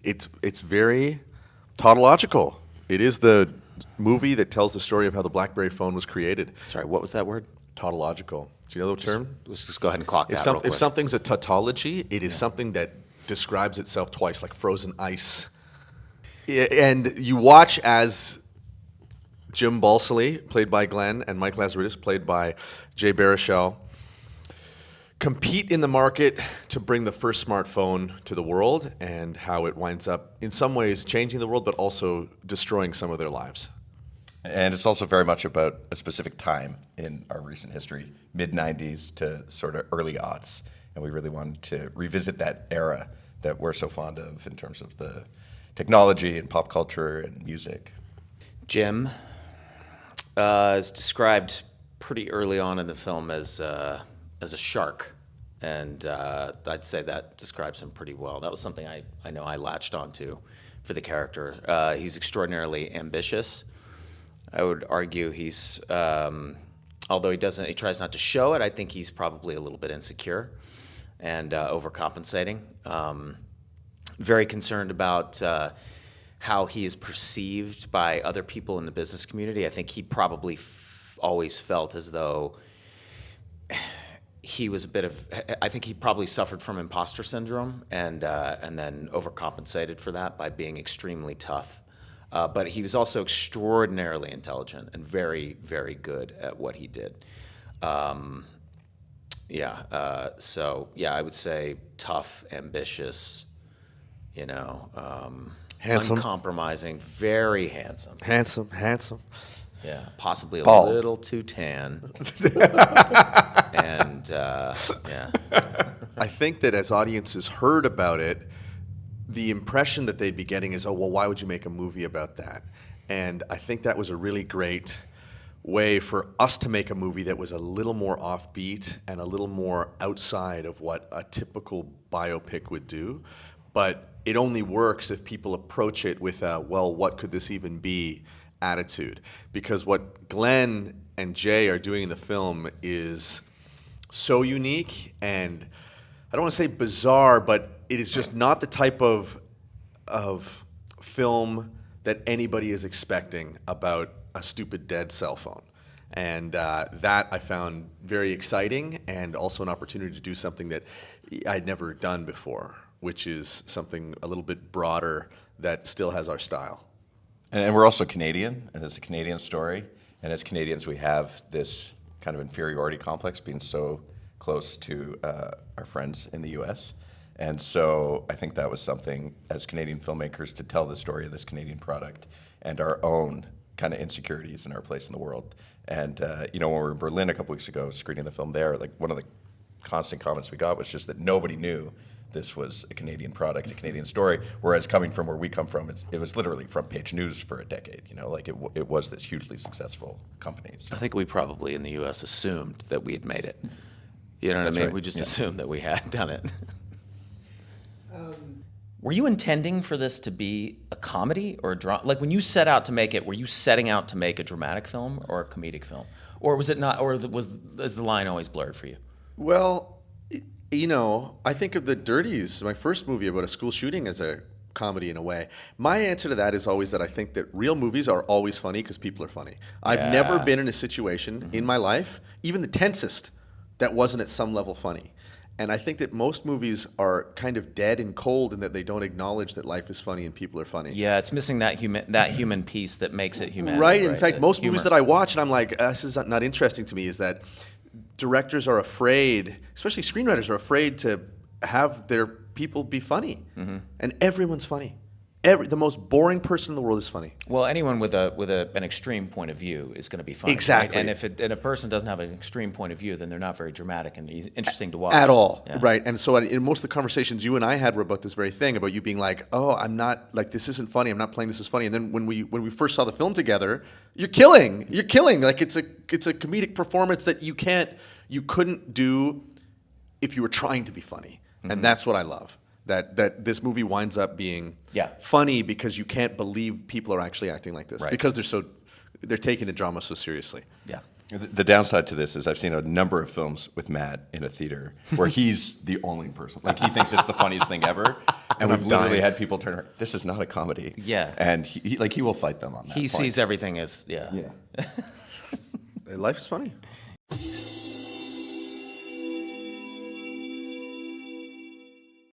it's very tautological. It is the movie that tells the story of how the Blackberry phone was created. Sorry, what was that word? Tautological. Do you know the term? Let's just go ahead and clock that real quick. If something's a tautology, it is something that describes itself twice, like frozen ice. And you watch as Jim Balsillie, played by Glenn, and Mike Lazaridis, played by Jay Baruchel, compete in the market to bring the first smartphone to the world, and how it winds up, in some ways, changing the world, but also destroying some of their lives. And it's also very much about a specific time in our recent history, mid-'90s to sort of early aughts. And we really wanted to revisit that era that we're so fond of in terms of the technology and pop culture and music. Jim is described pretty early on in the film as a shark, and I'd say that describes him pretty well. That was something I know I latched onto for the character. He's extraordinarily ambitious. I would argue he's, although he tries not to show it, I think he's probably a little bit insecure and overcompensating. Very concerned about how he is perceived by other people in the business community. I think he probably always felt as though he was I think he probably suffered from imposter syndrome and then overcompensated for that by being extremely tough. But he was also extraordinarily intelligent and very, very good at what he did. So I would say tough, ambitious, handsome, uncompromising, very handsome. Handsome. Yeah, possibly a Bald. little too tan. And I think that as audiences heard about it, the impression that they'd be getting is, oh, well, why would you make a movie about that? And I think that was a really great way for us to make a movie that was a little more offbeat and a little more outside of what a typical biopic would do. But it only works if people approach it with a, well, what could this even be attitude? Because what Glenn and Jay are doing in the film is so unique, and I don't want to say bizarre, but it is just not the type of film that anybody is expecting about a stupid dead cell phone. And that I found very exciting, and also an opportunity to do something that I'd never done before, which is something a little bit broader that still has our style. And we're also Canadian, and it's a Canadian story. And as Canadians, we have this kind of inferiority complex, being so close to our friends in the U.S. And so I think that was something, as Canadian filmmakers, to tell the story of this Canadian product and our own kind of insecurities and our place in the world. And when we were in Berlin a couple weeks ago screening the film there, like one of the constant comments we got was just that nobody knew this was a Canadian product, a Canadian story, whereas coming from where we come from, it was literally front page news for a decade. It was this hugely successful company. So. I think we probably in the U.S. assumed that we had made it. You know what That's I mean? right. We just assumed that we had done it. Were you intending for this to be a comedy or a drama? Like when you set out to make it, were you setting out to make a dramatic film or a comedic film? Or was it not, or is the line always blurred for you? Well, I think of The Dirties, my first movie about a school shooting, as a comedy in a way. My answer to that is always that I think that real movies are always funny because people are funny. I've never been in a situation in my life, even the tensest, that wasn't at some level funny. And I think that most movies are kind of dead and cold in that they don't acknowledge that life is funny and people are funny. Yeah, it's missing that human piece that makes it human. Right. In fact, most movies that I watch and I'm like, this is not interesting to me, is that directors are afraid, especially screenwriters are afraid to have their people be funny. And everyone's funny. The most boring person in the world is funny. Well, anyone with an extreme point of view is going to be funny. Exactly. Right? And if a person doesn't have an extreme point of view, then they're not very dramatic and interesting to watch. At all. Yeah. Right. And so in most of the conversations you and I had were about this very thing, about you being like, oh, I'm not, like, this isn't funny. I'm not playing this as funny. And then when we first saw the film together, you're killing. Like, it's a comedic performance that you couldn't do if you were trying to be funny. And that's what I love. That this movie winds up being funny because you can't believe people are actually acting like this, because they're taking the drama so seriously. Yeah. The downside to this is I've seen a number of films with Matt in a theater where he's the only person. Like, he thinks it's the funniest thing ever. And we've literally had people turn around, this is not a comedy. Yeah. And he will fight them on that He point. sees everything as, yeah. Yeah. Life is funny.